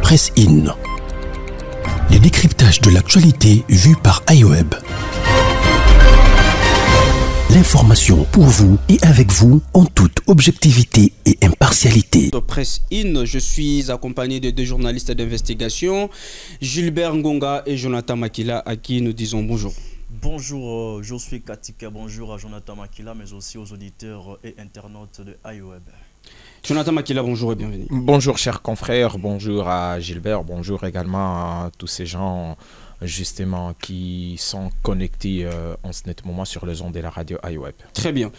Presse In. Les décryptages de l'actualité vus par iWeb. L'information pour vous et avec vous en toute objectivité et impartialité. Presse In, je suis accompagné de deux journalistes d'investigation, Gilbert Ngonga et Jonathan Makila, à qui nous disons bonjour. Bonjour, je suis Katika, bonjour à Jonathan Makila, mais aussi aux auditeurs et internautes de iWeb. Jonathan Makila, bonjour et bienvenue. Bonjour chers confrères, bonjour à Gilbert, bonjour également à tous ces gens justement qui sont connectés en ce net moment sur les ondes de la radio iWeb. Très bien.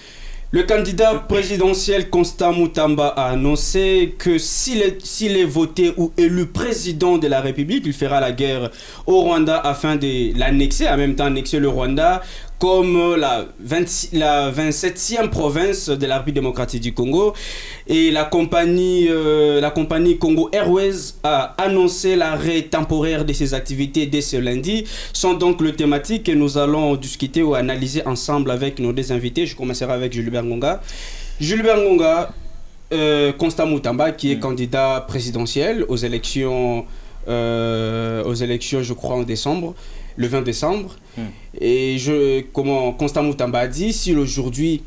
Le candidat présidentiel Constant Mutamba a annoncé que s'il est voté ou élu président de la République, il fera la guerre au Rwanda afin de l'annexer, en même temps annexer le Rwanda comme la 27e province de la République démocratique du Congo. Et la compagnie Congo Airways a annoncé l'arrêt temporaire de ses activités dès ce lundi. Sont donc les thématiques que nous allons discuter ou analyser ensemble avec nos deux invités. Je commencerai avec Gilbert Ngonga. Gilbert Ngonga, Constant Mutamba, qui est candidat présidentiel aux élections, je crois, en décembre. Le 20 décembre. Et comment Constant Mutamba a dit, si aujourd'hui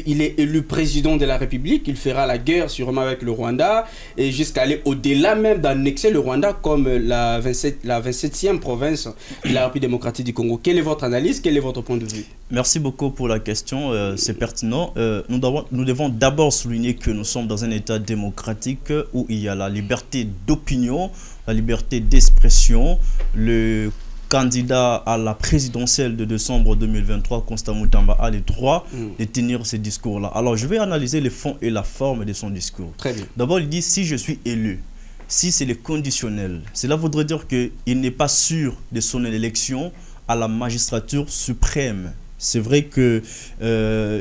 il est élu président de la République, il fera la guerre sûrement avec le Rwanda et jusqu'à aller au-delà même d'annexer le Rwanda comme la 27e province de la République démocratique du Congo. Quelle est votre analyse? Quel est votre point de vue? Merci beaucoup pour la question, c'est pertinent. Nous devons d'abord souligner que nous sommes dans un état démocratique où il y a la liberté d'opinion, la liberté d'expression. Le candidat à la présidentielle de décembre 2023, Constant Mutamba, a le droit de tenir ce discours-là. Alors, je vais analyser le fond et la forme de son discours. Très bien. D'abord, il dit « si je suis élu ». Si c'est le conditionnel, cela voudrait dire qu'il n'est pas sûr de son élection à la magistrature suprême. C'est vrai que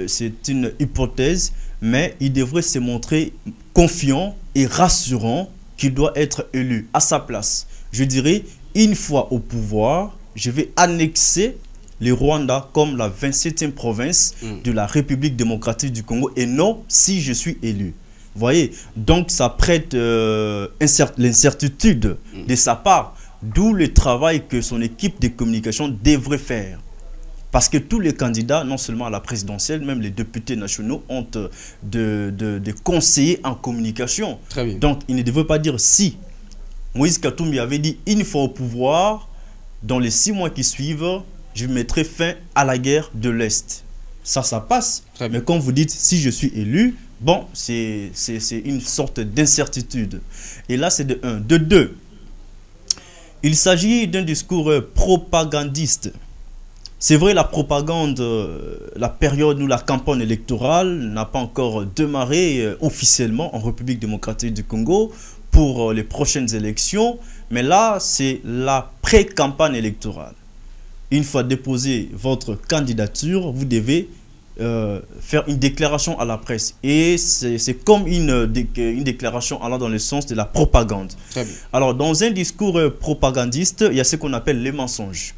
c'est une hypothèse, mais il devrait se montrer confiant et rassurant qu'il doit être élu à sa place. Je dirais, une fois au pouvoir, je vais annexer le Rwanda comme la 27e province de la République démocratique du Congo et non si je suis élu. Vous voyez, donc ça prête l'incertitude de sa part, d'où le travail que son équipe de communication devrait faire. Parce que tous les candidats, non seulement à la présidentielle, même les députés nationaux ont des conseillers en communication. Très bien. Donc il ne devrait pas dire si. Moïse Katumbi avait dit, une fois au pouvoir, dans les 6 mois qui suivent, je mettrai fin à la guerre de l'Est. Ça passe. Mais quand vous dites, si je suis élu, bon, c'est une sorte d'incertitude. Et là, c'est de 1. De 2, il s'agit d'un discours propagandiste. C'est vrai, la propagande, la période où la campagne électorale n'a pas encore démarré officiellement en République démocratique du Congo pour les prochaines élections, mais là, c'est la pré-campagne électorale. Une fois déposé votre candidature, vous devez faire une déclaration à la presse. Et c'est comme une déclaration allant dans le sens de la propagande. Très bien. Alors, dans un discours propagandiste, il y a ce qu'on appelle les mensonges.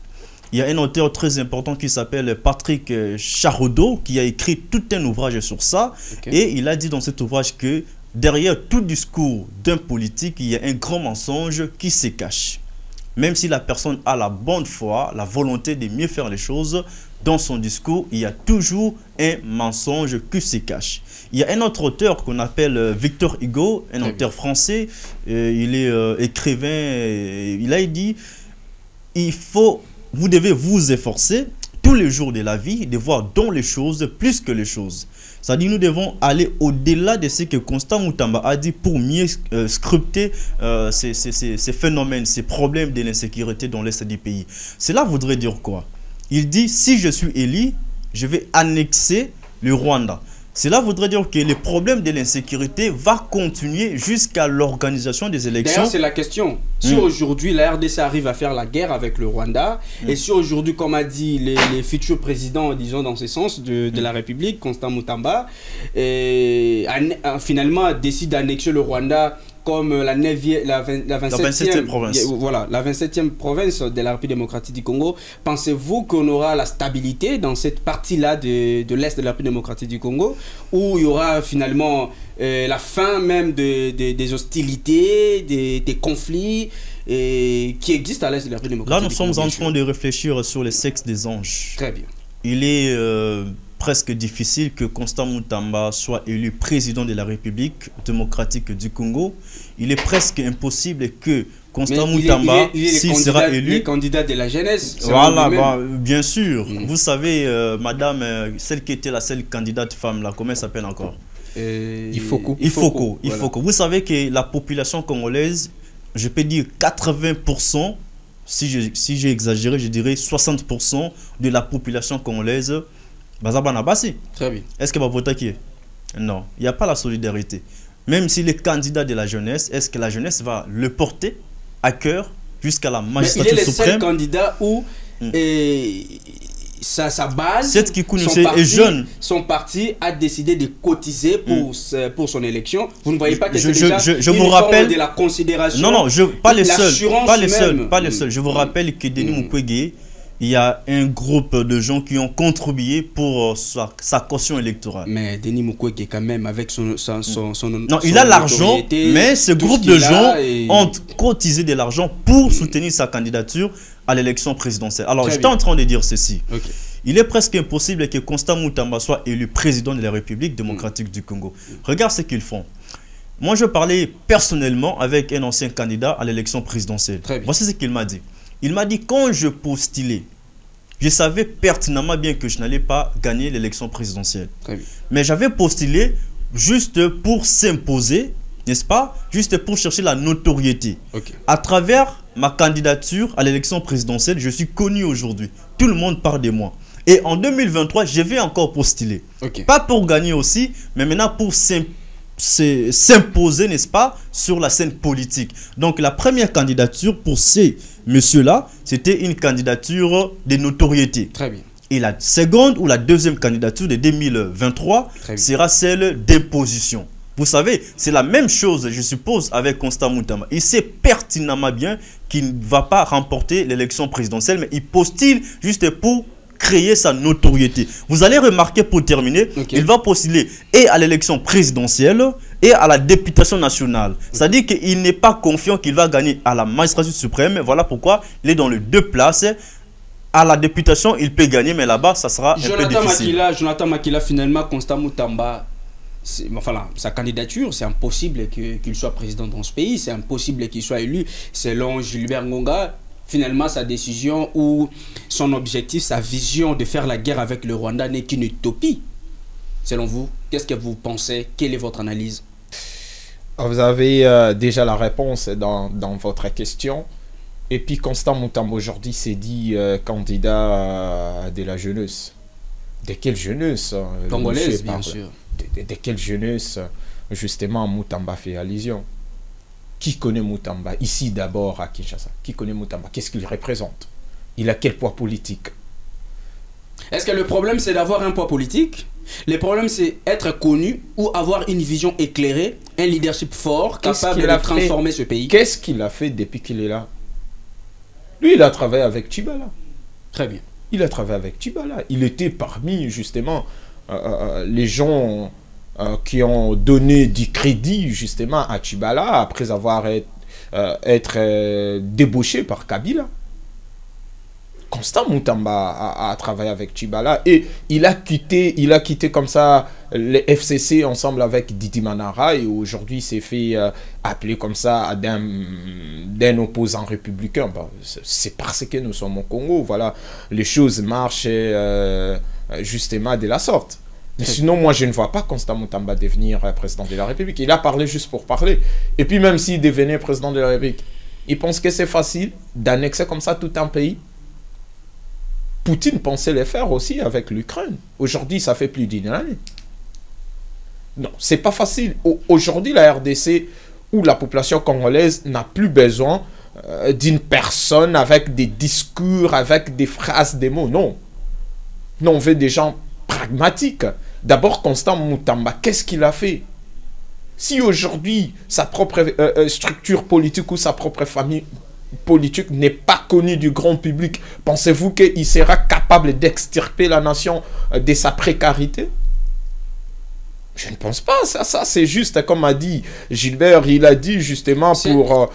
Il y a un auteur très important qui s'appelle Patrick Charodeau qui a écrit tout un ouvrage sur ça. Et il a dit dans cet ouvrage que derrière tout discours d'un politique, il y a un grand mensonge qui se cache. Même si la personne a la bonne foi, la volonté de mieux faire les choses, dans son discours, il y a toujours un mensonge qui se cache. Il y a un autre auteur qu'on appelle Victor Hugo, un auteur français. Il est écrivain. Il a dit, vous devez vous efforcer tous les jours de la vie de voir dans les choses plus que les choses. C'est-à-dire nous devons aller au-delà de ce que Constant Mutamba a dit pour mieux scruter ces phénomènes, ces problèmes de l'insécurité dans l'Est du pays. Cela voudrait dire quoi? Il dit, si je suis élu, je vais annexer le Rwanda. Cela voudrait dire que le problème de l'insécurité va continuer jusqu'à l'organisation des élections. D'ailleurs, c'est la question. Si aujourd'hui la RDC arrive à faire la guerre avec le Rwanda, et si aujourd'hui, comme a dit les futurs présidents, disons dans ce sens, de la République, Constant Mutamba, finalement décide d'annexer le Rwanda comme la 27e province. Voilà, la 27e province de la République démocratique du Congo, pensez-vous qu'on aura la stabilité dans cette partie-là de l'Est de la République démocratique du Congo, où il y aura finalement la fin même des hostilités, des conflits qui existent à l'Est de la République démocratique du Congo? Là, nous sommes en train de réfléchir sur le sexe des anges. Très bien. Il est presque difficile que Constant Mutamba soit élu président de la République démocratique du Congo. Il est presque impossible que Constant Mutamba, s'il sera élu... Il est candidat de la jeunesse. Voilà, bien sûr. Vous savez, madame, celle qui était la seule candidate femme, là, comment elle s'appelle encore? Ifoko. Vous savez que la population congolaise, je peux dire 80%, si j'ai exagéré, je dirais 60% de la population congolaise, très bien. Est-ce que va voter qui est? Non, il n'y a pas la solidarité. Même s'il est candidat de la jeunesse, est-ce que la jeunesse va le porter à cœur jusqu'à la magistrature suprême? Il est le seul candidat où sa base, son parti a décidé de cotiser pour son élection. Vous ne voyez pas que c'est déjà je vous rappelle de la considération? Non, pas les seuls. Je vous rappelle que Denis Mukwege, il y a un groupe de gens qui ont contribué pour sa caution électorale. Mais Denis Mukwege, quand même, avec son non, il a l'argent, mais ce groupe de gens ont cotisé de l'argent pour soutenir sa candidature à l'élection présidentielle. Alors, j'étais en train de dire ceci. Okay. Il est presque impossible que Constant Mutamba soit élu président de la République démocratique du Congo. Regarde ce qu'ils font. Moi, je parlais personnellement avec un ancien candidat à l'élection présidentielle. Voici ce qu'il m'a dit. Il m'a dit, quand je postulais, je savais pertinemment bien que je n'allais pas gagner l'élection présidentielle. Mais j'avais postulé juste pour s'imposer, n'est-ce pas? Juste pour chercher la notoriété. À travers ma candidature à l'élection présidentielle, je suis connu aujourd'hui. Tout le monde parle de moi. Et en 2023, je vais encore postuler. Pas pour gagner aussi, mais maintenant pour s'imposer, n'est-ce pas, sur la scène politique. Donc la première candidature pour ces messieurs-là, c'était une candidature de notoriété. Très bien. Et la seconde ou la deuxième candidature de 2023 sera celle d'imposition. Vous savez, c'est la même chose, je suppose, avec Constant Mutamba. Il sait pertinemment bien qu'il ne va pas remporter l'élection présidentielle, mais il postule juste pour créer sa notoriété. Vous allez remarquer, pour terminer, il va postuler et à l'élection présidentielle et à la députation nationale. C'est-à-dire qu'il n'est pas confiant qu'il va gagner à la magistrature suprême. Voilà pourquoi il est dans les deux places. À la députation, il peut gagner, mais là-bas, ça sera un peu difficile. Jonathan Makila, finalement, Constant Mutamba, sa candidature, c'est impossible qu'il soit président dans ce pays. C'est impossible qu'il soit élu. Selon Gilbert Ngonga, finalement, sa décision ou son objectif, sa vision de faire la guerre avec le Rwanda n'est qu'une utopie. Selon vous, qu'est-ce que vous pensez? Quelle est votre analyse? Vous avez déjà la réponse dans votre question. Et puis Constant Mutamba aujourd'hui s'est dit candidat de la jeunesse. De quelle jeunesse? Congolaise, bien sûr. De quelle jeunesse, justement, Mutamba fait allusion? Qui connaît Mutamba? Ici d'abord à Kinshasa. Qui connaît Mutamba? Qu'est-ce qu'il représente? Il a quel poids politique? Est-ce que le problème c'est d'avoir un poids politique? Le problème c'est être connu ou avoir une vision éclairée, un leadership fort, capable de transformer ce pays? Qu'est-ce qu'il a fait depuis qu'il est là? Lui, il a travaillé avec Tchibala. Très bien. Il a travaillé avec Tchibala. Il était parmi, justement, les gens qui ont donné du crédit, justement, à Tchibala après avoir été débauché par Kabila. Constant Mutamba a travaillé avec Tchibala et il a quitté comme ça les FCC ensemble avec Didi Manara et aujourd'hui s'est fait appeler comme ça d'un opposant républicain. C'est parce que nous sommes au Congo, voilà, les choses marchent justement de la sorte. Mais sinon, moi, je ne vois pas Constant Mutamba devenir président de la République. Il a parlé juste pour parler. Et puis même s'il devenait président de la République, il pense que c'est facile d'annexer comme ça tout un pays. Poutine pensait le faire aussi avec l'Ukraine. Aujourd'hui, ça fait plus d'une année. Non, c'est pas facile. Aujourd'hui, la RDC ou la population congolaise n'a plus besoin d'une personne avec des discours, avec des phrases, des mots. Non. Non, on veut des gens pragmatiques. D'abord, Constant Mutamba, qu'est-ce qu'il a fait? Si aujourd'hui, sa propre structure politique ou sa propre famille politique n'est pas connue du grand public, pensez-vous qu'il sera capable d'extirper la nation de sa précarité? Je ne pense pas. Ça c'est juste, comme a dit Gilbert, il a dit justement pour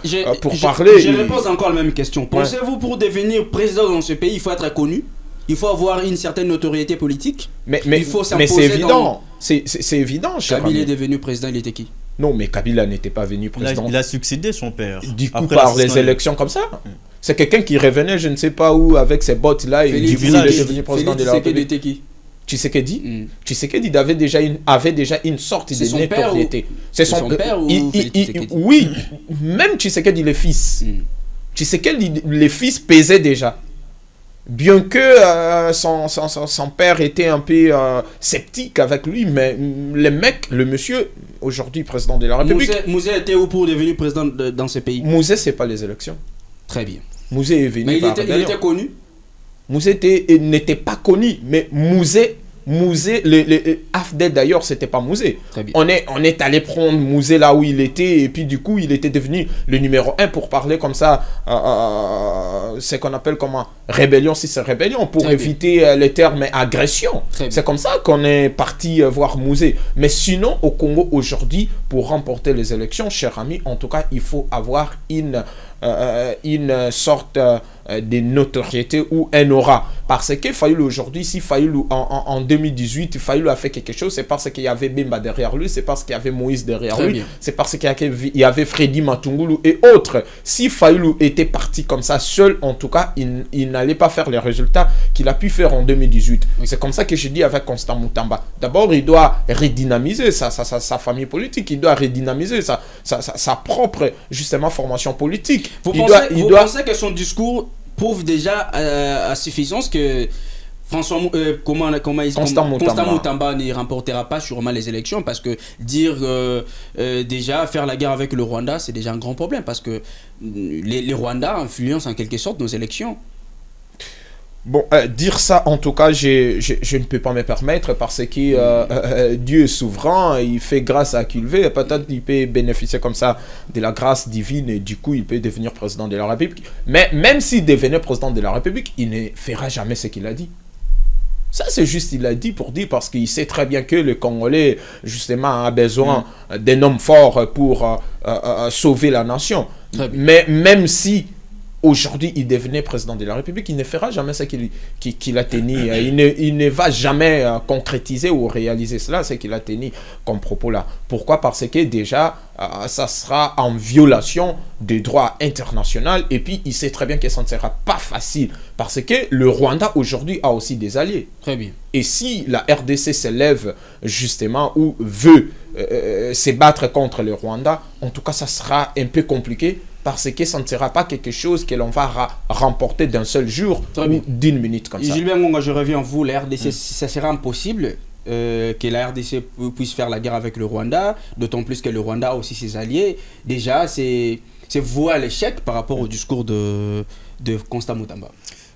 parler. Je repose encore la même question. Pensez-vous pour devenir président dans ce pays, il faut être connu? Il faut avoir une certaine notoriété politique? Mais c'est évident. C'est évident. Kabila est devenu président, il était qui? Non, mais Kabila n'était pas venu président. Il a succédé son père. Du coup, par les élections comme ça. C'est quelqu'un qui revenait, je ne sais pas où, avec ses bottes là, et du coup, il est devenu président de la République. Était qui? Tshisekedi Tshisekedi avait déjà une sorte de notoriété. C'est son père ou oui, même Tshisekedi le fils. Tshisekedi le fils pesait déjà. Bien que son père était un peu sceptique avec lui, mais le monsieur, aujourd'hui président de la République... Mouzé était où pour devenir président dans ce pays? Mouzé, c'est pas les élections. Très bien. Mouzé est venu mais il était connu? Mouzé n'était pas connu, mais Mouzé, Afdel d'ailleurs, c'était pas Mouzé. On est allé prendre Mouzé là où il était, et puis du coup, il était devenu le numéro 1 pour parler comme ça, ce qu'on appelle comment rébellion, si c'est rébellion, pour éviter les termes agression. C'est comme ça qu'on est parti voir Mouzé. Mais sinon, au Congo aujourd'hui, pour remporter les élections, cher ami, en tout cas, il faut avoir une sorte de notoriété ou un aura. Parce que Fayoulou aujourd'hui, si Fayoulou en 2018, Fayoulou a fait quelque chose, c'est parce qu'il y avait Bemba derrière lui, c'est parce qu'il y avait Moïse derrière lui, c'est parce qu'il y avait Freddy Matungulu et autres. Si Fayoulou était parti comme ça seul, en tout cas, il n'allait pas faire les résultats qu'il a pu faire en 2018. C'est comme ça que je dis avec Constant Moutamba. D'abord, il doit redynamiser sa famille politique, il doit redynamiser sa propre, justement, formation politique. Vous pensez que son discours prouve déjà à suffisance que Constant Moutamba ne remportera pas sûrement les élections, parce que dire déjà faire la guerre avec le Rwanda, c'est déjà un grand problème, parce que les Rwandais influencent en quelque sorte nos élections. Bon, dire ça, en tout cas, je ne peux pas me permettre, parce que Dieu est souverain, il fait grâce à qui il veut. Peut-être qu'il peut bénéficier comme ça de la grâce divine, et du coup, il peut devenir président de la République. Mais même s'il devenait président de la République, il ne fera jamais ce qu'il a dit. Ça, c'est juste, il a dit pour dire, parce qu'il sait très bien que le Congolais, justement, a besoin d'un homme fort pour sauver la nation. Mais même si aujourd'hui, il devenait président de la République, il ne fera jamais ce qu'il a tenu. Il ne va jamais concrétiser ou réaliser cela, ce qu'il a tenu comme propos là. Pourquoi? Parce que déjà, ça sera en violation du droit international. Et puis, il sait très bien que ça ne sera pas facile. Parce que le Rwanda, aujourd'hui, a aussi des alliés. Très bien. Et si la RDC s'élève, justement, ou veut se battre contre le Rwanda, en tout cas, ça sera un peu compliqué, parce que ça ne sera pas quelque chose que l'on va remporter d'un seul jour ou d'une minute comme ça. Gilbert Ngonga, je reviens à vous. La RDC, ça sera impossible que la RDC puisse faire la guerre avec le Rwanda, d'autant plus que le Rwanda a aussi ses alliés. Déjà, c'est voué à l'échec par rapport au discours de Constant Moutamba.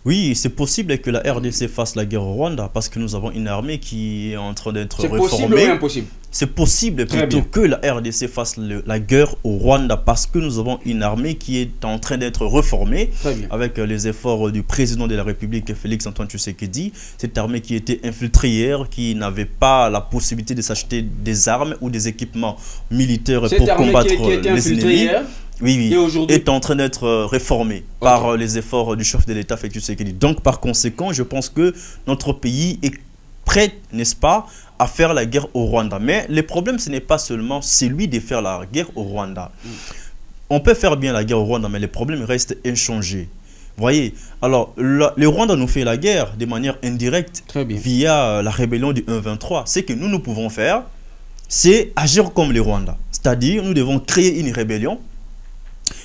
Oui, c'est possible que la RDC fasse la guerre au Rwanda, parce que nous avons une armée qui est en train d'être réformée. C'est possible ou impossible? C'est possible plutôt que la RDC fasse la guerre au Rwanda, parce que nous avons une armée qui est en train d'être reformée avec les efforts du président de la République, Félix Antoine Tshisekedi. Cette armée qui était infiltrée hier, qui n'avait pas la possibilité de s'acheter des armes ou des équipements militaires pour combattre les ennemis. Oui, est en train d'être réformé par les efforts du chef de l'État, Félix Tshisekedi. Donc, par conséquent, je pense que notre pays est prêt, n'est-ce pas, à faire la guerre au Rwanda. Mais le problème, ce n'est pas seulement celui de faire la guerre au Rwanda. On peut faire bien la guerre au Rwanda, mais le problème reste inchangé. Vous voyez, alors, le Rwanda nous fait la guerre de manière indirecte via la rébellion du 1-23. Ce que nous pouvons faire, c'est agir comme le Rwanda. C'est-à-dire, nous devons créer une rébellion.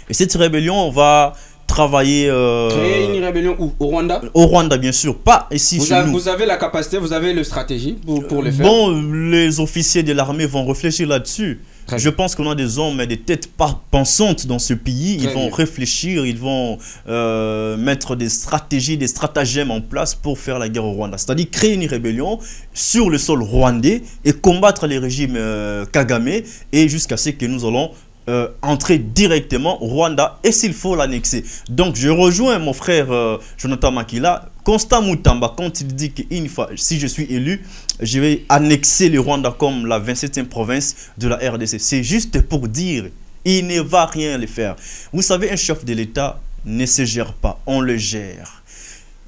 Et cette rébellion, on va travailler... Créer une rébellion où? Au Rwanda? Au Rwanda, bien sûr. Pas ici chez nous. Vous avez la capacité, vous avez la stratégie pour le faire? Bon, les officiers de l'armée vont réfléchir là-dessus. Je pense qu'on a des hommes et des têtes pensantes dans ce pays. Ils vont réfléchir, ils vont mettre des stratégies, des stratagèmes en place pour faire la guerre au Rwanda. C'est-à-dire créer une rébellion sur le sol rwandais et combattre les régimes Kagame, et jusqu'à ce que nous allons entrer directement au Rwanda, et s'il faut l'annexer. Donc je rejoins mon frère Jonathan Makila. Constant Mutamba, quand il dit qu'une fois, si je suis élu, je vais annexer le Rwanda comme la 27e province de la RDC. C'est juste pour dire, il ne va rien le faire. Vous savez, un chef de l'État ne se gère pas, on le gère.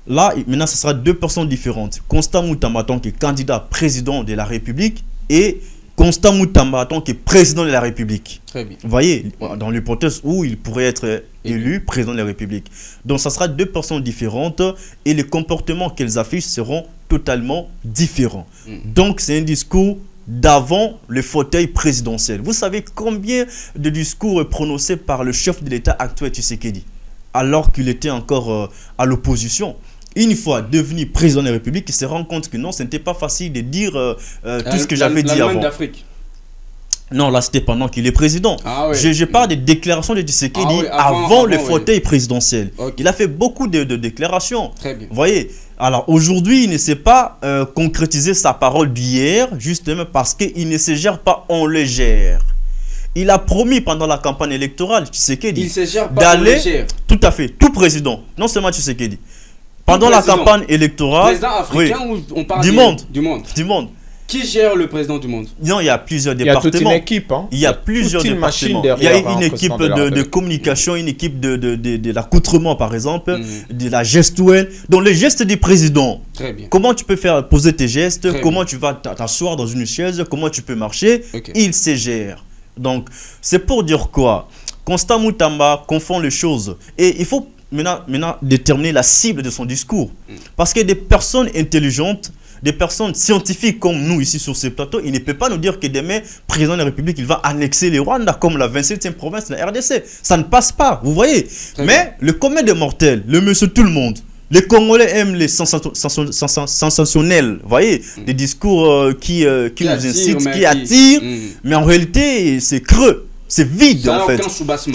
Là, maintenant, ce sera deux personnes différentes. Constant Mutamba en tant que candidat président de la République et Constant Mutamba en tant que président de la République. Très bien. Vous voyez, dans l'hypothèse où il pourrait être élu président de la République. Donc, ça sera deux personnes différentes et les comportements qu'elles affichent seront totalement différents. Donc, c'est un discours d'avant le fauteuil présidentiel. Vous savez combien de discours prononcés par le chef de l'État actuel Tshisekedi, alors qu'il était encore à l'opposition. Une fois devenu président de la République, il se rend compte que non, ce n'était pas facile de dire tout ce que j'avais dit avant. Non, là, c'était pendant qu'il est président. Ah, oui. Je parle des déclarations de Tshisekedi avant le fauteuil présidentiel. Okay. Il a fait beaucoup de déclarations. Très bien. Vous voyez? Alors, aujourd'hui, il ne sait pas concrétiser sa parole d'hier, justement parce qu'il ne se gère pas, on le gère. Il a promis pendant la campagne électorale, Tshisekedi, d'aller... Tout à fait, tout président, non seulement Tshisekedi. Pendant la campagne électorale... Président africain, ou on parle du monde. Du monde. Qui gère le président du monde? Non, il y a plusieurs départements. Il y a toute une équipe. Hein. Il y a plusieurs départements. Il y a une équipe de communication, une équipe de l'accoutrement, par exemple, de la gestuelle. Donc, les gestes du président. Très bien. Comment tu peux faire poser tes gestes? Comment tu vas t'asseoir dans une chaise? Comment tu peux marcher? Il se gère. Donc, c'est pour dire quoi? Constant Mutamba confond les choses. Et il faut maintenant déterminer la cible de son discours. Parce que des personnes intelligentes, des personnes scientifiques comme nous ici sur ce plateau, il ne peut pas nous dire que demain, président de la République, il va annexer le Rwanda comme la 27e province de la RDC. Ça ne passe pas, vous voyez. Mais le commun des mortels, le monsieur tout le monde, les Congolais aiment les sensationnels, vous voyez, des discours qui nous incitent, qui attirent, mais en réalité, c'est creux. C'est vide en fait.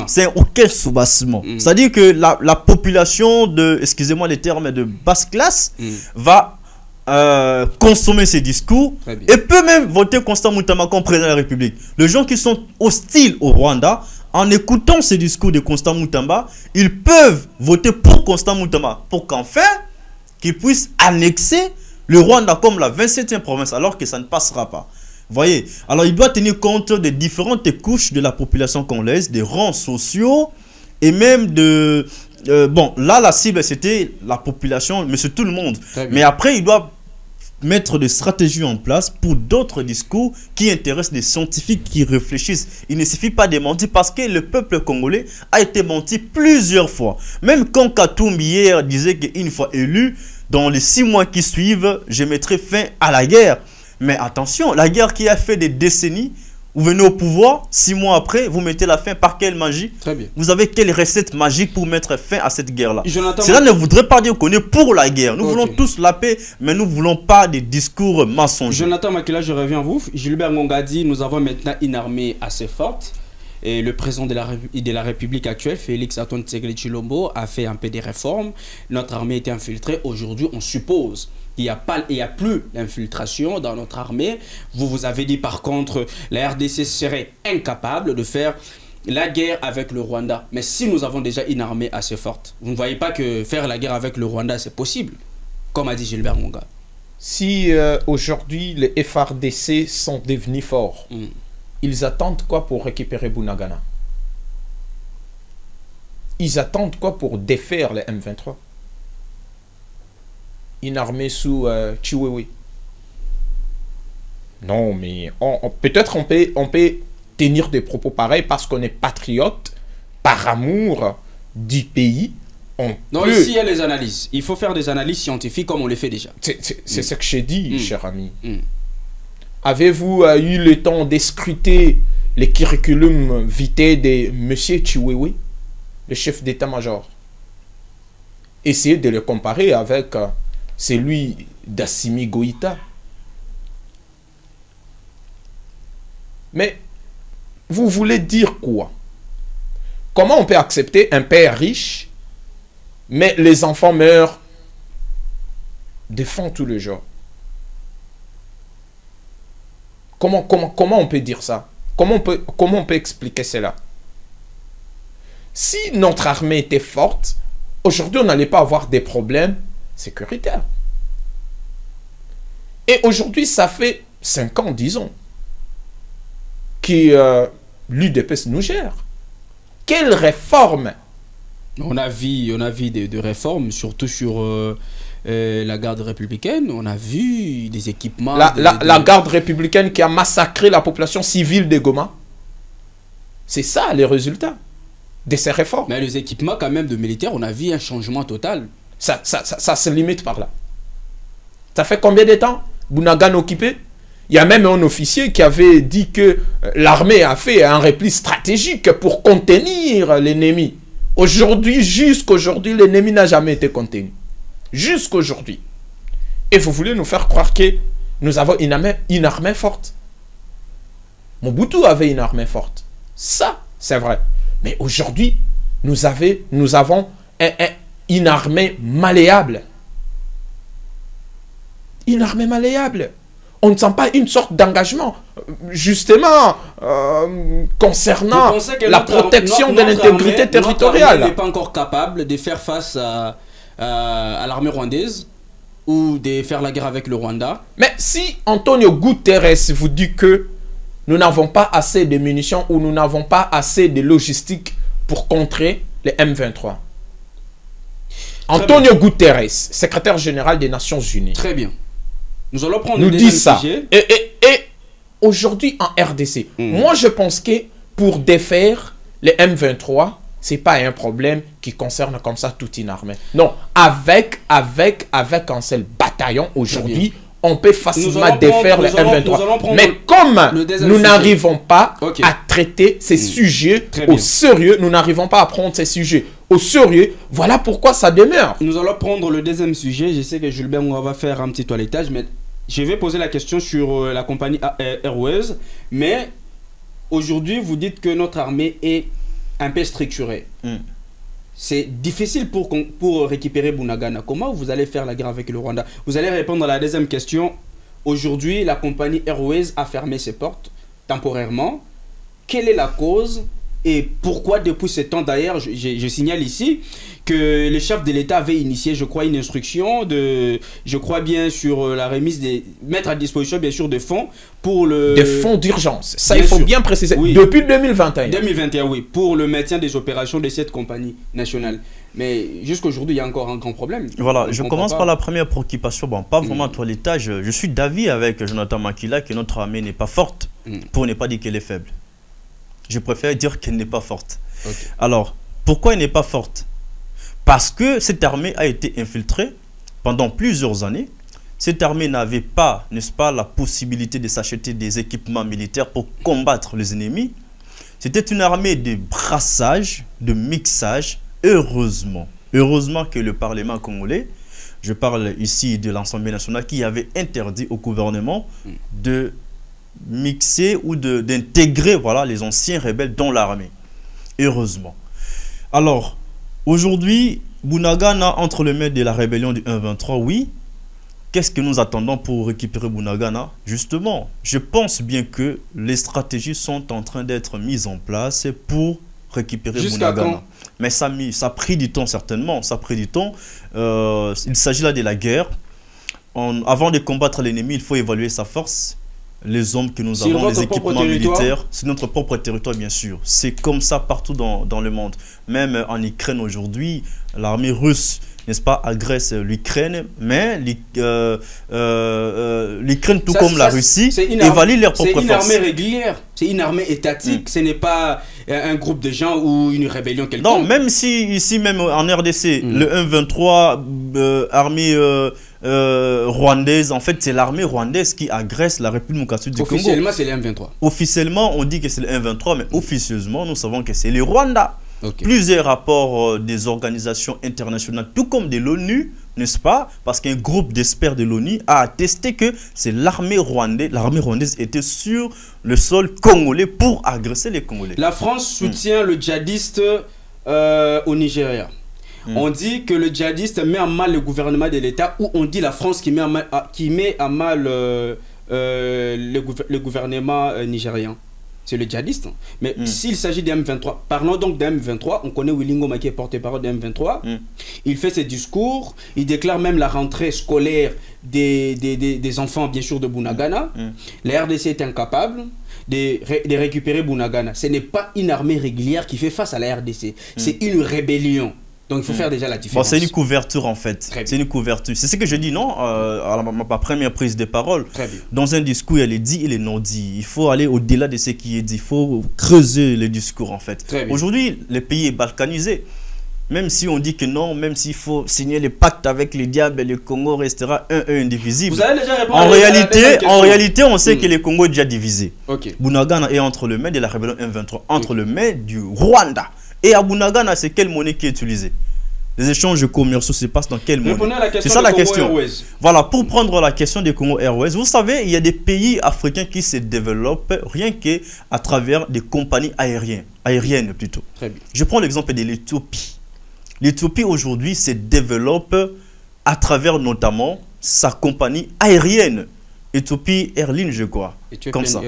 C'est aucun soubassement. C'est-à-dire que la population de, excusez-moi les termes, de basse classe va consommer ces discours et peut même voter Constant Mutamba comme président de la République. Les gens qui sont hostiles au Rwanda, en écoutant ces discours de Constant Mutamba, ils peuvent voter pour Constant Mutamba pour qu'enfin, qu'ils puissent annexer le Rwanda comme la 27e province, alors que ça ne passera pas. Voyez, alors il doit tenir compte des différentes couches de la population congolaise, des rangs sociaux et même de... bon, là la cible c'était la population, mais c'est tout le monde. Mais après il doit mettre des stratégies en place pour d'autres discours qui intéressent des scientifiques qui réfléchissent. Il ne suffit pas de mentir parce que le peuple congolais a été menti plusieurs fois. Même quand Katumbi hier disait qu'une fois élu, dans les 6 mois qui suivent, je mettrai fin à la guerre. Mais attention, la guerre qui a fait des décennies, vous venez au pouvoir, 6 mois après, vous mettez la fin par quelle magie? Très bien. Vous avez quelle recette magique pour mettre fin à cette guerre-là? Jonathan, cela ne voudrait pas dire qu'on est pour la guerre. Nous voulons tous la paix, mais nous ne voulons pas des discours mensongers. Jonathan Makila, je reviens à vous. Gilbert Ngonga dit, nous avons maintenant une armée assez forte. Et le président de la République actuelle, Félix Antoine Tshisekedi Tshilombo, a fait un peu des réformes. Notre armée était infiltrée. Aujourd'hui, on suppose qu'il n'y a plus d'infiltration dans notre armée. Vous avez dit par contre, la RDC serait incapable de faire la guerre avec le Rwanda. Mais si nous avons déjà une armée assez forte, vous ne voyez pas que faire la guerre avec le Rwanda, c'est possible, comme a dit Gilbert Ngonga. Si aujourd'hui les FARDC sont devenus forts, ils attendent quoi pour récupérer Bunagana? Ils attendent quoi pour défaire les M23? Une armée sous Chiwewe. Non, mais peut-être on peut tenir des propos pareils parce qu'on est patriote, par amour du pays. Non, ici il y a les analyses. Il faut faire des analyses scientifiques comme on les fait déjà. C'est ce que j'ai dit, cher ami. Avez-vous eu le temps d'escruter les curriculum vitae de M. Chiwewe, le chef d'état-major? Essayez de le comparer avec celui d'Assimi Goïta. Mais vous voulez dire quoi? Comment on peut accepter un père riche, mais les enfants meurent de faim tous les jours? Comment on peut dire ça? Comment on peut expliquer cela? Si notre armée était forte, aujourd'hui on n'allait pas avoir des problèmes sécuritaires. Et aujourd'hui, ça fait 5 ans, disons, que l'UDPS nous gère. Quelle réforme? On a vu des réformes, surtout sur la garde républicaine. On a vu des équipements. La garde républicaine qui a massacré la population civile de Goma. C'est ça les résultats de ces réformes. Mais les équipements quand même de militaires, on a vu un changement total. Ça se limite par là. Ça fait combien de temps Bunagana occupé? Il y a même un officier qui avait dit que l'armée a fait un repli stratégique pour contenir l'ennemi. Aujourd'hui, jusqu'aujourd'hui, l'ennemi n'a jamais été contenu. Jusqu'aujourd'hui. Et vous voulez nous faire croire que nous avons une armée forte. Mobutu avait une armée forte. Ça, c'est vrai. Mais aujourd'hui, nous avons une armée malléable. Une armée malléable. On ne sent pas une sorte d'engagement, justement, concernant la protection de l'intégrité territoriale. Notre armée n'est pas encore capable de faire face à l'armée rwandaise ou de faire la guerre avec le Rwanda. Mais si Antonio Guterres vous dit que nous n'avons pas assez de munitions ou nous n'avons pas assez de logistique pour contrer les M23. Antonio Guterres, secrétaire général des Nations Unies. Très bien. Nous allons prendre nous le dit ça. sujet. Et aujourd'hui en RDC, moi je pense que pour défaire les M23, c'est pas un problème qui concerne comme ça toute une armée. Non, avec un seul bataillon aujourd'hui, on peut facilement défaire les M23. Mais comme nous n'arrivons pas à traiter ces sujets au sérieux, nous n'arrivons pas à prendre ces sujets au sérieux, voilà pourquoi ça demeure. Nous allons prendre le deuxième sujet. Je sais que Gilbert va faire un petit toilettage, mais je vais poser la question sur la compagnie Airways. Mais aujourd'hui, vous dites que notre armée est un peu structurée. C'est difficile pour récupérer Bunagana. Comment vous allez faire la guerre avec le Rwanda? Vous allez répondre à la deuxième question. Aujourd'hui, la compagnie Airways a fermé ses portes temporairement. Quelle est la cause? Et pourquoi depuis ce temps d'ailleurs, je signale ici que le chef de l'État avait initié, je crois, une instruction je crois bien sur la remise mettre à disposition bien sûr des fonds pour le... Des fonds d'urgence, ça il faut bien préciser, oui. Depuis 2021. 2021, oui, pour le maintien des opérations de cette compagnie nationale. Mais jusqu'aujourd'hui, il y a encore un grand problème. Voilà, je commence par la première préoccupation, bon, pas vraiment toilettage. Je suis d'avis avec Jonathan Makila que notre armée n'est pas forte, pour ne pas dire qu'elle est faible. Je préfère dire qu'elle n'est pas forte. Alors, pourquoi elle n'est pas forte? Parce que cette armée a été infiltrée pendant plusieurs années. Cette armée n'avait pas, n'est-ce pas, la possibilité de s'acheter des équipements militaires pour combattre les ennemis. C'était une armée de brassage, de mixage. Heureusement que le Parlement congolais, je parle ici de l'Assemblée nationale, qui avait interdit au gouvernement de mixer ou d'intégrer voilà, les anciens rebelles dans l'armée. Heureusement. Alors, aujourd'hui, Bunagana entre les mains de la rébellion du 1-23, oui. Qu'est-ce que nous attendons pour récupérer Bunagana? Justement, je pense bien que les stratégies sont en train d'être mises en place pour récupérer Bunagana. Mais ça a pris du temps certainement, ça a pris du temps. Il s'agit là de la guerre. Avant de combattre l'ennemi, il faut évaluer sa force. Les hommes que nous avons, les équipements militaires, c'est notre propre territoire bien sûr. C'est comme ça partout dans le monde. Même en Ukraine aujourd'hui, l'armée russe, n'est-ce pas, agresse l'Ukraine, mais l'Ukraine, tout comme la Russie, évalue leur propre force. C'est une armée régulière, c'est une armée étatique, ce n'est pas un groupe de gens ou une rébellion quelconque. Non, même si ici, même en RDC, le 1-23, armée rwandaise, en fait, c'est l'armée rwandaise qui agresse la République démocratique du Congo. Officiellement, c'est le 1-23. Officiellement, on dit que c'est le 1-23, mais officieusement, nous savons que c'est le Rwanda. Plusieurs rapports des organisations internationales, tout comme de l'ONU, n'est-ce pas? Parce qu'un groupe d'experts de l'ONU a attesté que c'est l'armée rwandaise était sur le sol congolais pour agresser les Congolais. La France soutient le djihadiste au Nigeria. On dit que le djihadiste met à mal le gouvernement de l'État, ou on dit la France qui met à mal le gouvernement nigérien. C'est le djihadiste. Mais s'il s'agit des M23, parlons donc des M23. On connaît Willy Ngoma qui est porte-parole des M23. Il fait ses discours. Il déclare même la rentrée scolaire des enfants, bien sûr, de Bunagana. La RDC est incapable de récupérer Bunagana. Ce n'est pas une armée régulière qui fait face à la RDC. C'est une rébellion. Donc il faut faire déjà la différence. Bon, c'est une couverture en fait. C'est une couverture. C'est ce que je dis, non, à ma première prise de parole. Dans un discours, il y a les dits et les non-dits. Il faut aller au-delà de ce qui est dit. Il faut creuser les discours en fait. Aujourd'hui, le pays est balkanisé. Même si on dit que non, même s'il faut signer les pactes avec les diables, le Congo restera un indivisible. Vous allez déjà répondre en réalité, on sait que le Congo est déjà divisé. Bunagana est entre le mains de la rébellion M23, entre le mains du Rwanda. Et à Bunagana, c'est quelle monnaie qui est utilisée? Les échanges commerciaux se passent dans quelle monnaie? C'est ça la question. Voilà, pour prendre la question des Congo Airways, vous savez, il y a des pays africains qui se développent rien qu'à travers des compagnies aériennes plutôt. Je prends l'exemple de l'Éthiopie. L'Éthiopie aujourd'hui se développe à travers notamment sa compagnie aérienne. Éthiopie Airlines, je crois. Comme ça.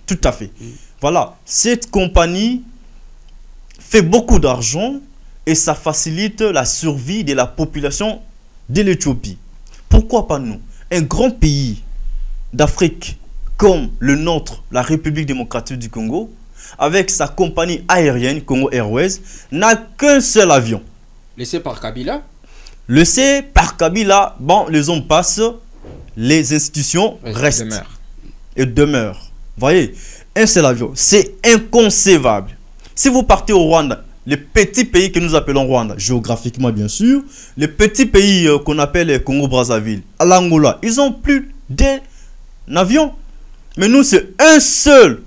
Tout à fait. Voilà, cette compagnie fait beaucoup d'argent et ça facilite la survie de la population de l'Éthiopie. Pourquoi pas nous? Un grand pays d'Afrique comme le nôtre, la République démocratique du Congo, avec sa compagnie aérienne, Congo Airways, n'a qu'un seul avion. Laissé par Kabila? Laissé par Kabila, bon, les hommes passent, les institutions restent et demeurent. Vous voyez, un seul avion, c'est inconcevable. Si vous partez au Rwanda, les petits pays que nous appelons Rwanda, géographiquement bien sûr, les petits pays qu'on appelle Congo-Brazzaville, à l'Angola, ils ont plus d'un avion. Mais nous, c'est un seul.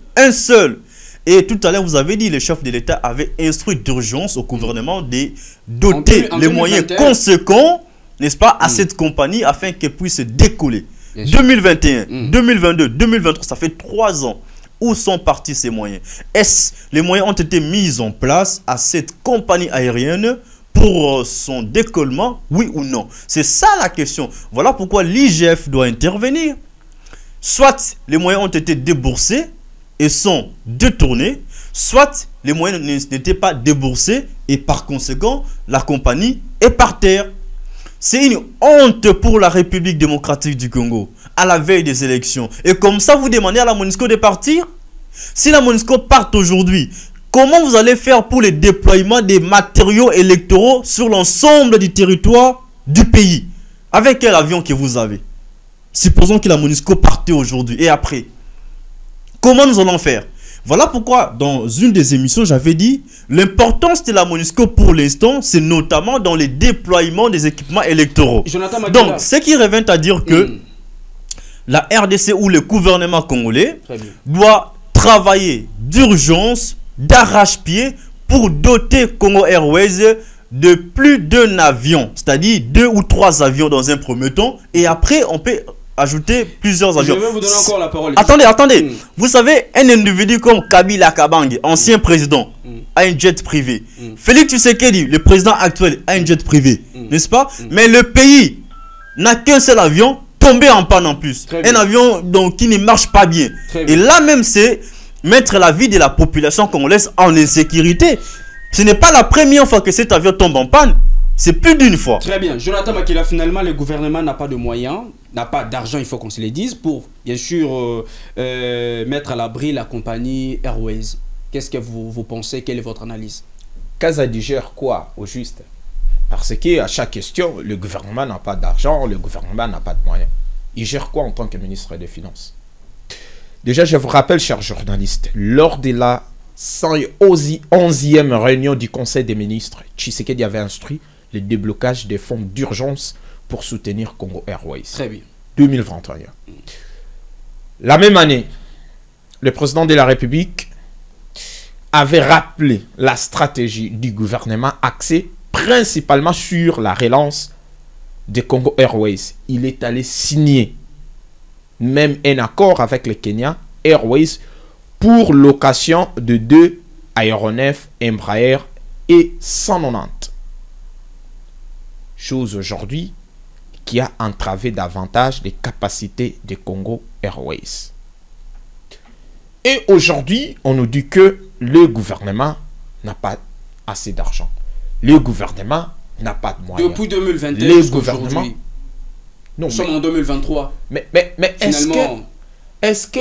Et tout à l'heure, vous avez dit, le chef de l'État avait instruit d'urgence au gouvernement de doter les moyens conséquents, n'est-ce pas, à cette compagnie afin qu'elle puisse décoller. 2021, 2022, 2023, ça fait 3 ans. Où sont partis ces moyens? Est-ce les moyens ont été mis en place à cette compagnie aérienne pour son décollement, oui ou non? C'est ça la question. Voilà pourquoi l'IGF doit intervenir. Soit les moyens ont été déboursés et sont détournés, soit les moyens n'étaient pas déboursés et par conséquent, la compagnie est par terre. C'est une honte pour la République démocratique du Congo, à la veille des élections. Et comme ça, vous demandez à la MONUSCO de partir? Si la MONUSCO part aujourd'hui, comment vous allez faire pour le déploiement des matériaux électoraux sur l'ensemble du territoire du pays? Avec quel avion que vous avez? Supposons que la MONUSCO partait aujourd'hui et après. Comment nous allons faire? Voilà pourquoi, dans une des émissions, j'avais dit l'importance de la MONUSCO pour l'instant, c'est notamment dans les déploiements des équipements électoraux. Donc, ce qui revient à dire que la RDC ou le gouvernement congolais doit travailler d'urgence, d'arrache-pied, pour doter Congo Airways de plus d'un avion, c'est-à-dire 2 ou 3 avions dans un premier temps, et après, on peut ajouter plusieurs avions. Je vais vous donner encore la parole. Attendez. Vous savez, un individu comme Kabila Kabange, ancien président, a un jet privé. Félix Tshisekedi, le président actuel, a un jet privé. N'est-ce pas? Mais le pays n'a qu'un seul avion tombé en panne en plus. Un avion donc, qui ne marche pas bien. Et là même, c'est mettre la vie de la population congolaise en insécurité. Ce n'est pas la première fois que cet avion tombe en panne. C'est plus d'une fois. Très bien. Jonathan Makila, finalement, le gouvernement n'a pas de moyens, n'a pas d'argent, il faut qu'on se le dise, pour, bien sûr, mettre à l'abri la compagnie Airways. Qu'est-ce que vous pensez? Quelle est votre analyse? Casa digère quoi, au juste? Parce qu'à chaque question, le gouvernement n'a pas d'argent, le gouvernement n'a pas de moyens. Il gère quoi en tant que ministre des Finances? Déjà, je vous rappelle, chers journalistes, lors de la 111e réunion du Conseil des ministres, Tshisekedi avait instruit le déblocage des fonds d'urgence pour soutenir Congo Airways. Très bien. 2021. La même année, le président de la République avait rappelé la stratégie du gouvernement axée principalement sur la relance de Congo Airways, il est allé signer même un accord avec le Kenya Airways pour location de 2 aéronefs Embraer et 190. Chose aujourd'hui qui a entravé davantage les capacités de Congo Airways. Et aujourd'hui, on nous dit que le gouvernement n'a pas assez d'argent. Le gouvernement n'a pas de moyens. Depuis 2021 jusqu'à aujourd'hui. Nous sommes en 2023. Mais est-ce que,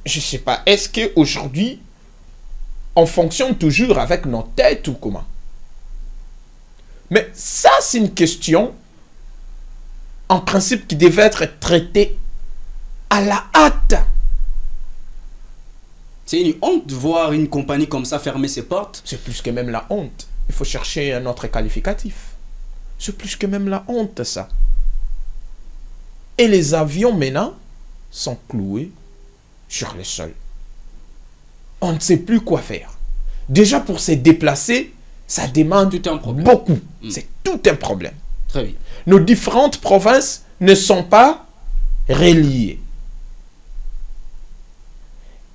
je sais pas, est-ce qu'aujourd'hui, on fonctionne toujours avec nos têtes ou comment? Mais ça, c'est une question, en principe, qui devait être traitée à la hâte. C'est une honte de voir une compagnie comme ça fermer ses portes. C'est plus que même la honte. Il faut chercher un autre qualificatif. C'est plus que même la honte, ça. Et les avions, maintenant, sont cloués sur le sol. On ne sait plus quoi faire. Déjà, pour se déplacer, ça demande beaucoup. C'est tout un problème. Très bien. Nos différentes provinces ne sont pas reliées.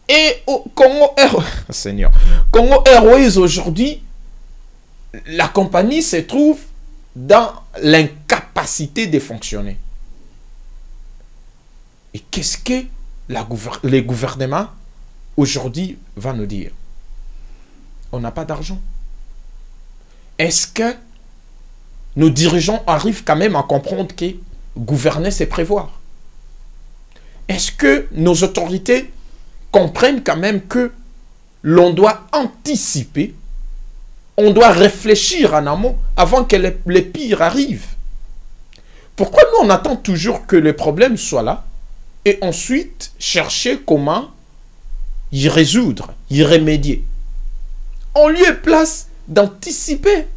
Et au Congo Seigneur, Congo Airways aujourd'hui, la compagnie se trouve dans l'incapacité de fonctionner. Et qu'est-ce que le gouvernement aujourd'hui va nous dire? On n'a pas d'argent. Est-ce que nos dirigeants arrivent quand même à comprendre que gouverner, c'est prévoir? Est-ce que nos autorités comprennent quand même que l'on doit anticiper, on doit réfléchir en amont avant que les pires arrivent? Pourquoi nous on attend toujours que les problèmes soient là et ensuite chercher comment y résoudre, y remédier? En lieu et place d'anticiper.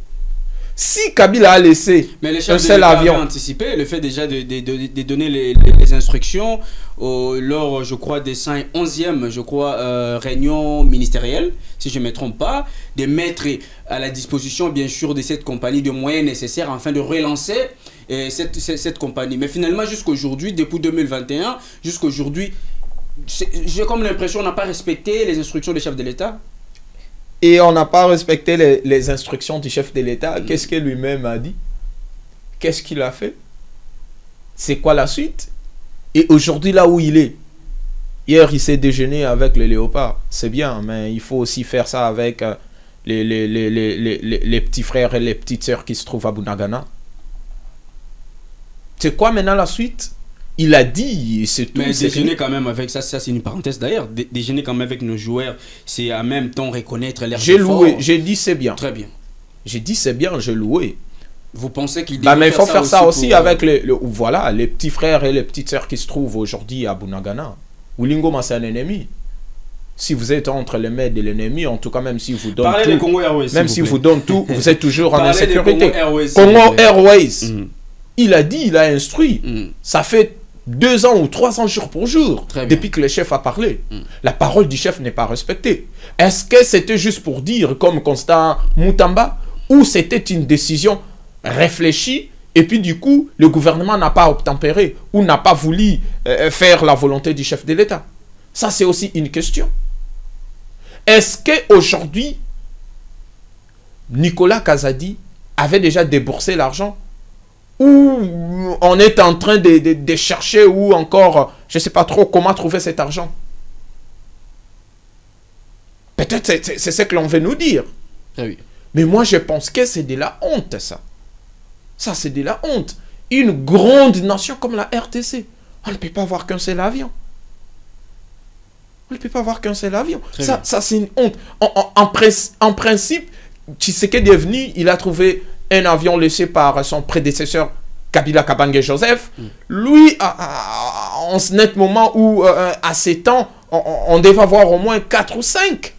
Si Kabila a laissé un seul avion anticipé, le fait déjà de donner les instructions lors, je crois, des 111e, je crois, réunion ministérielle, si je ne me trompe pas, de mettre à la disposition, bien sûr, de cette compagnie de moyens nécessaires afin de relancer cette compagnie. Mais finalement, jusqu'à aujourd'hui, depuis 2021, jusqu'à aujourd'hui, j'ai comme l'impression qu'on n'a pas respecté les instructions du chef de l'État. Et on n'a pas respecté les instructions du chef de l'État. Qu'est-ce qu'il lui-même a dit? Qu'est-ce qu'il a fait? C'est quoi la suite? Et aujourd'hui, là où il est, hier, il s'est déjeuné avec les léopards. C'est bien, mais il faut aussi faire ça avec les petits frères et les petites sœurs qui se trouvent à Bunagana. C'est quoi maintenant la suite? Il a dit, c'est tout. Mais déjeuner quand même avec ça, c'est une parenthèse d'ailleurs. Déjeuner quand même avec nos joueurs, c'est en même temps reconnaître l'air. J'ai loué, j'ai dit c'est bien. Très bien. J'ai dit c'est bien, j'ai loué. Vous pensez qu'il mais il faut faire ça aussi avec voilà, les petits frères et les petites sœurs qui se trouvent aujourd'hui à Bunagana. Wilingoma, c'est un ennemi. Si vous êtes entre les mains de l'ennemi, en tout cas, même si vous donnez tout, Congo Airways, même si vous donnez tout, vous êtes toujours en insécurité. Congo Airways, il a dit, il a instruit. Ça fait 2 ans ou 300 jours pour jour depuis que le chef a parlé. La parole du chef n'est pas respectée. Est-ce que c'était juste pour dire, comme Constant Moutamba, ou c'était une décision réfléchie et puis du coup, le gouvernement n'a pas obtempéré ou n'a pas voulu faire la volonté du chef de l'État? Ça, c'est aussi une question. Est-ce qu'aujourd'hui, Nicolas Kazadi avait déjà déboursé l'argent? Ou on est en train de chercher ou encore, je ne sais pas trop comment trouver cet argent? Peut-être c'est ce que l'on veut nous dire. Oui. Mais moi, je pense que c'est de la honte, ça. Ça, c'est de la honte. Une grande nation comme la RTC, on ne peut pas avoir qu'un seul avion. On ne peut pas avoir qu'un seul avion. Ça c'est une honte. En principe, Tshisekedi est venu, il a trouvé un avion laissé par son prédécesseur Kabila Kabange Joseph. Lui, en ce net moment où, à 7 ans, on devait avoir au moins 4 ou 5.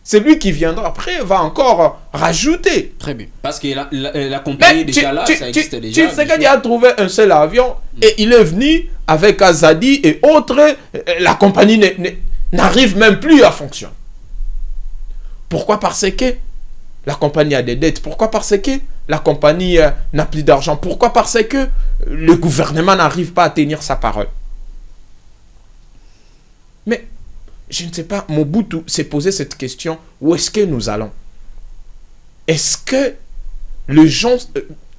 C'est lui qui viendra après, va encore rajouter. Très bien. Parce que la compagnie est déjà là, ça existe déjà. Tshisekedi a trouvé un seul avion et il est venu avec Azadi et autres. La compagnie n'arrive même plus à fonctionner. Pourquoi? Parce que la compagnie a des dettes. Pourquoi? Parce que la compagnie n'a plus d'argent. Pourquoi? Parce que le gouvernement n'arrive pas à tenir sa parole. Mais, je ne sais pas, Mobutu s'est posé cette question, où est-ce que nous allons? Est-ce que les gens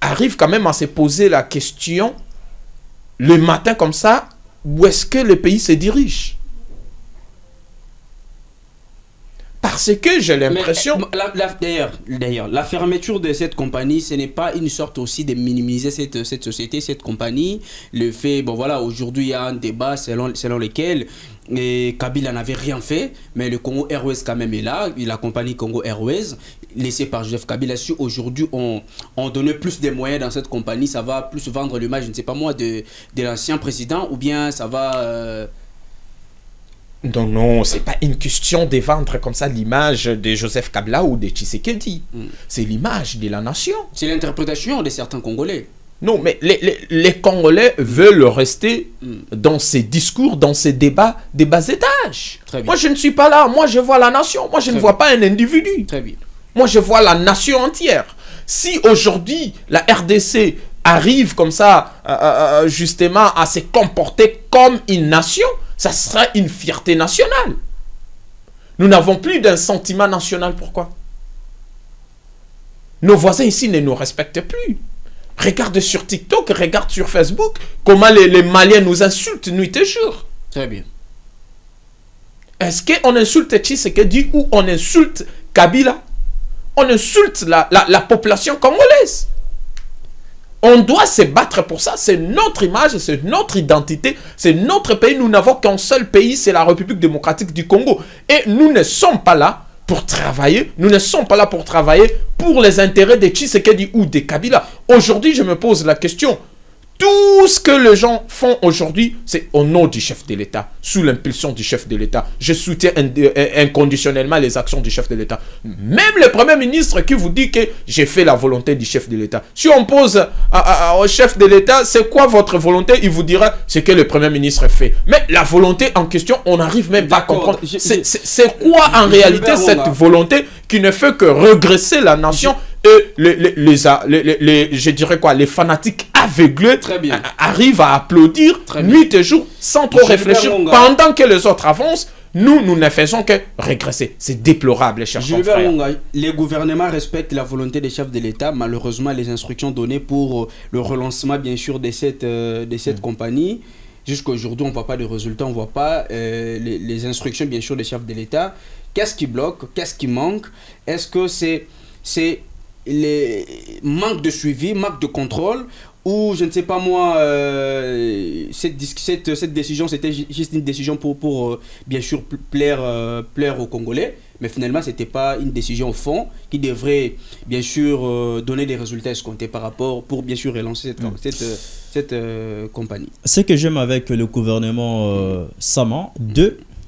arrivent quand même à se poser la question le matin comme ça, où est-ce que le pays se dirige? Parce que j'ai l'impression... D'ailleurs, la fermeture de cette compagnie, ce n'est pas une sorte aussi de minimiser cette société, cette compagnie. Le fait, bon voilà, aujourd'hui il y a un débat selon lequel Kabila n'avait rien fait, mais le Congo Airways quand même est là, la compagnie Congo Airways, laissée par Joseph Kabila. Si aujourd'hui on donnait plus de moyens dans cette compagnie, ça va plus vendre l'image, je ne sais pas moi, de l'ancien président, ou bien ça va... Non, non, c'est pas une question de vendre comme ça l'image de Joseph Kabila ou de Tshisekedi. C'est l'image de la nation. C'est l'interprétation de certains Congolais. Non, mais les Congolais veulent rester dans ces discours, dans ces débats des bas étages. Moi, je ne suis pas là. Moi, je vois la nation. Moi, je ne vois pas un individu. Très bien. Moi, je vois la nation entière. Si aujourd'hui, la RDC arrive comme ça, justement, à se comporter comme une nation, ça sera une fierté nationale. Nous n'avons plus d'un sentiment national. Pourquoi? Nos voisins ici ne nous respectent plus. Regarde sur TikTok, regarde sur Facebook, comment les Maliens nous insultent nuit et jour. Très bien. Est-ce qu'on insulte Tshisekedi ou on insulte Kabila? On insulte la population congolaise. On doit se battre pour ça. C'est notre image, c'est notre identité, c'est notre pays. Nous n'avons qu'un seul pays, c'est la République démocratique du Congo. Et nous ne sommes pas là pour travailler. Nous ne sommes pas là pour travailler pour les intérêts de Tshisekedi ou de Kabila. Aujourd'hui, je me pose la question. Tout ce que les gens font aujourd'hui, c'est au nom du chef de l'État, sous l'impulsion du chef de l'État. Je soutiens inconditionnellement les actions du chef de l'État. Même le Premier ministre qui vous dit que j'ai fait la volonté du chef de l'État. Si on pose au chef de l'État, c'est quoi votre volonté? Il vous dira ce que le Premier ministre fait. Mais la volonté en question, on n'arrive même pas à comprendre. C'est quoi en réalité cette volonté qui ne fait que regresser la nation? Et je dirais quoi, les fanatiques aveuglés arrivent à applaudir nuit et jour sans trop réfléchir pendant que les autres avancent. Nous ne faisons que régresser. C'est déplorable, chers frères. Les gouvernements respectent la volonté des chefs de l'État. Malheureusement, les instructions données pour le relancement, bien sûr, de cette compagnie, jusqu'à aujourd'hui, on ne voit pas de résultats, on ne voit pas les instructions, bien sûr, des chefs de l'État. Qu'est-ce qui bloque? Qu'est-ce qui manque? Est-ce que c'est les manques de suivi, manque de contrôle, ou je ne sais pas moi, cette décision c'était juste une décision pour bien sûr plaire aux Congolais, mais finalement c'était pas une décision au fond qui devrait bien sûr donner des résultats escomptés par rapport pour bien sûr relancer cette compagnie. Ce que j'aime avec le gouvernement Sama,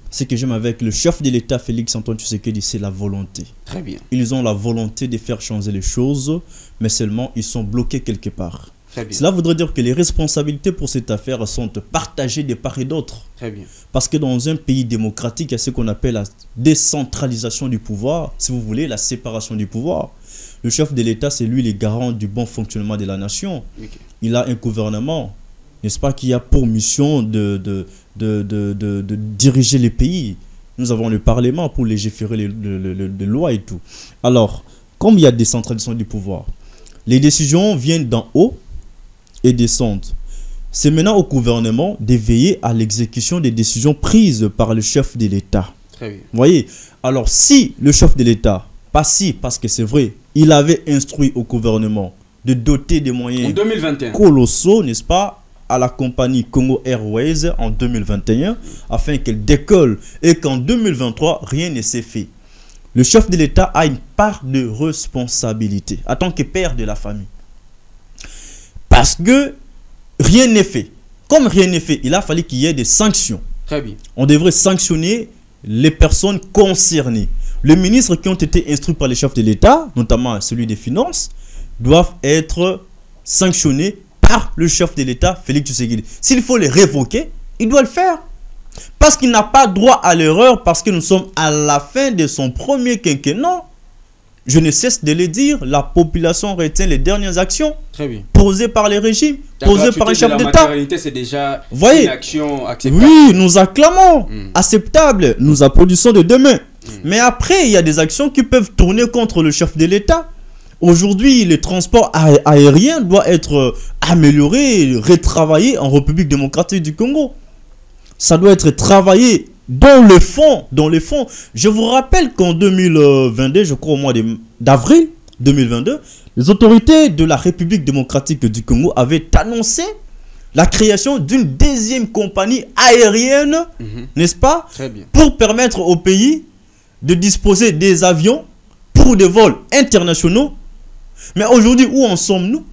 ce que j'aime avec le chef de l'État, Félix-Antoine Tshisekedi, c'est la volonté. Très bien. Ils ont la volonté de faire changer les choses, mais seulement ils sont bloqués quelque part. Cela voudrait dire que les responsabilités pour cette affaire sont partagées de part et d'autre. Très bien. Parce que dans un pays démocratique, il y a ce qu'on appelle la décentralisation du pouvoir, si vous voulez, la séparation du pouvoir. Le chef de l'État, c'est lui le garant du bon fonctionnement de la nation. Okay. Il a un gouvernement, n'est-ce pas, qui a pour mission de diriger les pays. Nous avons le Parlement pour légiférer les lois et tout. Alors, comme il y a décentralisation du pouvoir, les décisions viennent d'en haut et descendent. C'est maintenant au gouvernement de veiller à l'exécution des décisions prises par le chef de l'État. Très bien. Vous voyez? Alors, si le chef de l'État, pas si, parce que c'est vrai, il avait instruit au gouvernement de doter des moyens colossaux, n'est-ce pas, à la compagnie Congo Airways en 2021 afin qu'elle décolle et qu'en 2023 rien ne s'est fait. Le chef de l'État a une part de responsabilité en tant que père de la famille. Parce que rien n'est fait. Comme rien n'est fait, il a fallu qu'il y ait des sanctions. Très bien. On devrait sanctionner les personnes concernées. Les ministres qui ont été instruits par les chefs de l'État, notamment celui des Finances, doivent être sanctionnés par le chef de l'État, Félix Tshisekedi. S'il faut les révoquer, il doit le faire. Parce qu'il n'a pas droit à l'erreur, parce que nous sommes à la fin de son premier quinquennat. je ne cesse de le dire, la population retient les dernières actions posées par les régimes, posées par un chef d'État. C'est déjà voyez, une action acceptable. Oui, nous acclamons, acceptable, nous applaudissons de demain. Mais après, il y a des actions qui peuvent tourner contre le chef de l'État. Aujourd'hui, le transport aérien doit être amélioré, retravaillé en République démocratique du Congo. Ça doit être travaillé dans le fond, Je vous rappelle qu'en 2022, je crois au mois d'avril 2022, les autorités de la République démocratique du Congo avaient annoncé la création d'une deuxième compagnie aérienne, n'est-ce pas? Très bien. Pour permettre au pays de disposer des avions pour des vols internationaux. Mais aujourd'hui, où en sommes-nous?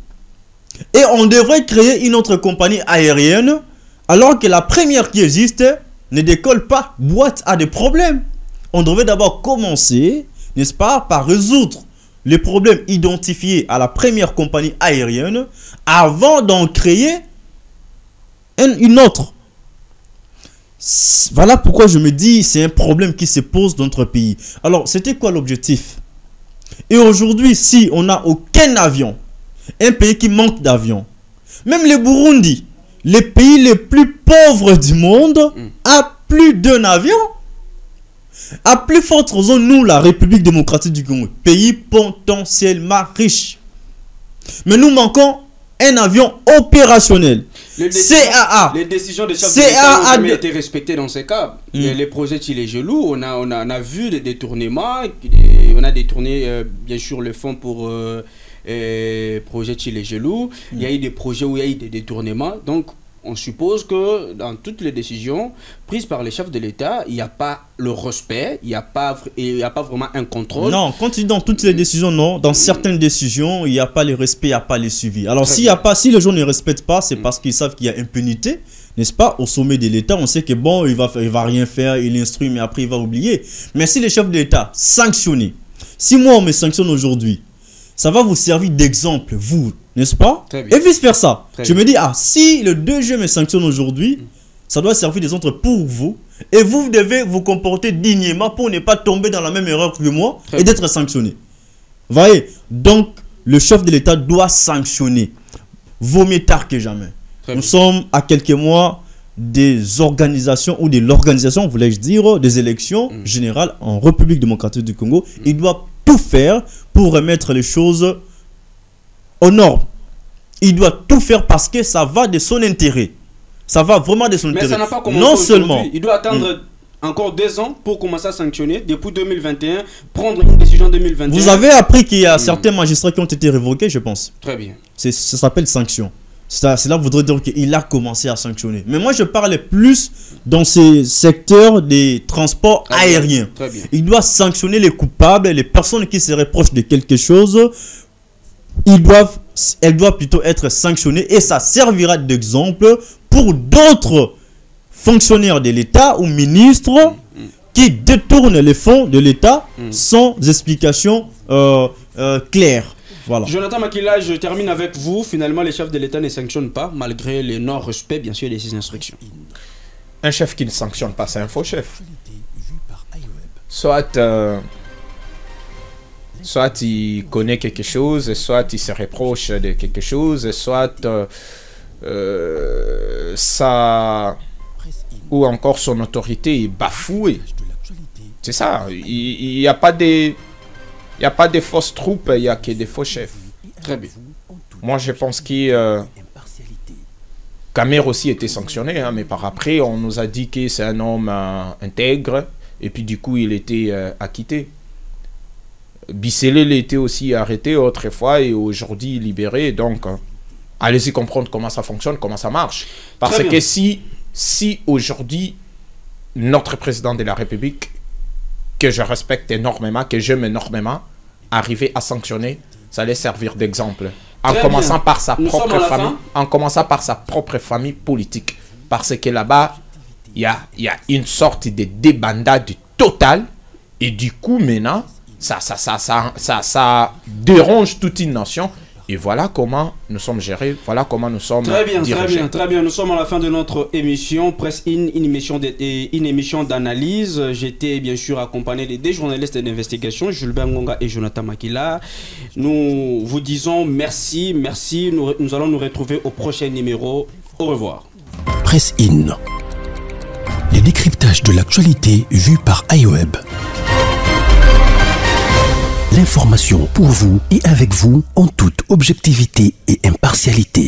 Et on devrait créer une autre compagnie aérienne alors que la première qui existe ne décolle pas, boîte à des problèmes. On devrait d'abord commencer, n'est-ce pas, par résoudre les problèmes identifiés à la première compagnie aérienne avant d'en créer une autre. Voilà pourquoi je me dis c'est un problème qui se pose dans notre pays. Alors, c'était quoi l'objectif? Et aujourd'hui, si on n'a aucun avion, un pays qui manque d'avions, même le Burundi, les pays les plus pauvres du monde, a plus d'un avion. À plus forte raison, nous, la République démocratique du Congo, pays potentiellement riche. Mais nous manquons un avion opérationnel. Les décisions des chefs d'État n'ont jamais été respectées dans ces cas. Les projets Tchilégelou, on a vu des détournements. On a détourné, bien sûr, le fonds pour projet Tchilégelou. Il y a eu des projets où il y a eu des détournements. Donc, on suppose que dans toutes les décisions prises par les chefs de l'État, il n'y a pas le respect, il n'y a pas vraiment un contrôle. Non, quand tu dis dans toutes les décisions, non. Dans certaines décisions, il n'y a pas le respect, il n'y a pas le suivi. Alors, si les gens ne respectent pas, c'est parce qu'ils savent qu'il y a impunité, n'est-ce pas? Au sommet de l'État, on sait que bon, il va rien faire, il instruit, mais après, il va oublier. Mais si les chefs de l'État sanctionnent, si moi, on me sanctionne aujourd'hui, ça va vous servir d'exemple, vous, n'est-ce pas? Et vice-versa. Je me dis, si le 2G me sanctionne aujourd'hui, ça doit servir d'exemple pour vous. Et vous devez vous comporter dignement pour ne pas tomber dans la même erreur que moi et d'être sanctionné. Vous voyez? Donc, le chef de l'État doit sanctionner. Vaut mieux tard que jamais. Nous sommes à quelques mois des organisations ou de l'organisation, voulais-je dire, des élections générales en République démocratique du Congo. Il doit tout faire pour remettre les choses aux normes. Il doit tout faire parce que ça va de son intérêt. Ça va vraiment de son intérêt. Mais ça n'a pas commencé non seulement. Il doit attendre encore 2 ans pour commencer à sanctionner. Depuis 2021, prendre une décision en 2021. Vous avez appris qu'il y a certains magistrats qui ont été révoqués, je pense. Très bien. Ça s'appelle sanction. Cela voudrait dire qu'il a commencé à sanctionner. Mais moi, je parlais plus dans ces secteurs des transports aériens. Très bien. Il doit sanctionner les coupables, les personnes qui se reprochent de quelque chose. Elles doivent plutôt être sanctionnées et ça servira d'exemple pour d'autres fonctionnaires de l'État ou ministres qui détournent les fonds de l'État sans explication claire. Voilà. Jonathan Makila, je termine avec vous. Finalement, les chefs de l'État ne sanctionnent pas, malgré le non-respect, bien sûr, de ces instructions. Un chef qui ne sanctionne pas, c'est un faux chef. Soit il connaît quelque chose, soit il se reproche de quelque chose, soit ou encore son autorité est bafouée. C'est ça. Il n'y a pas de... Il n'y a pas de fausses troupes, il n'y a que des faux chefs. Très bien. Moi, je pense que Kamer aussi était sanctionné, hein, mais par après, on nous a dit que c'est un homme intègre, et puis du coup, il était acquitté. Bisselé était aussi arrêté autrefois et aujourd'hui libéré, donc allez-y comprendre comment ça fonctionne, comment ça marche. Parce que si aujourd'hui, notre président de la République, que je respecte énormément, que j'aime énormément, arriver à sanctionner, ça allait servir d'exemple. En commençant par sa propre famille politique. Parce que là-bas, il y a une sorte de débandade totale. Et du coup, maintenant, ça dérange toute une nation. Et voilà comment nous sommes gérés, voilà comment nous sommes dirigés. Très bien. Nous sommes à la fin de notre émission, presque une émission d'analyse. J'étais bien sûr accompagné des journalistes d'investigation, Jules Bengonga et Jonathan Makila. Nous vous disons merci. Nous allons nous retrouver au prochain numéro. Au revoir. Presse In. Les décryptages de l'actualité vus par iWeb. L'information pour vous et avec vous en toute objectivité et impartialité.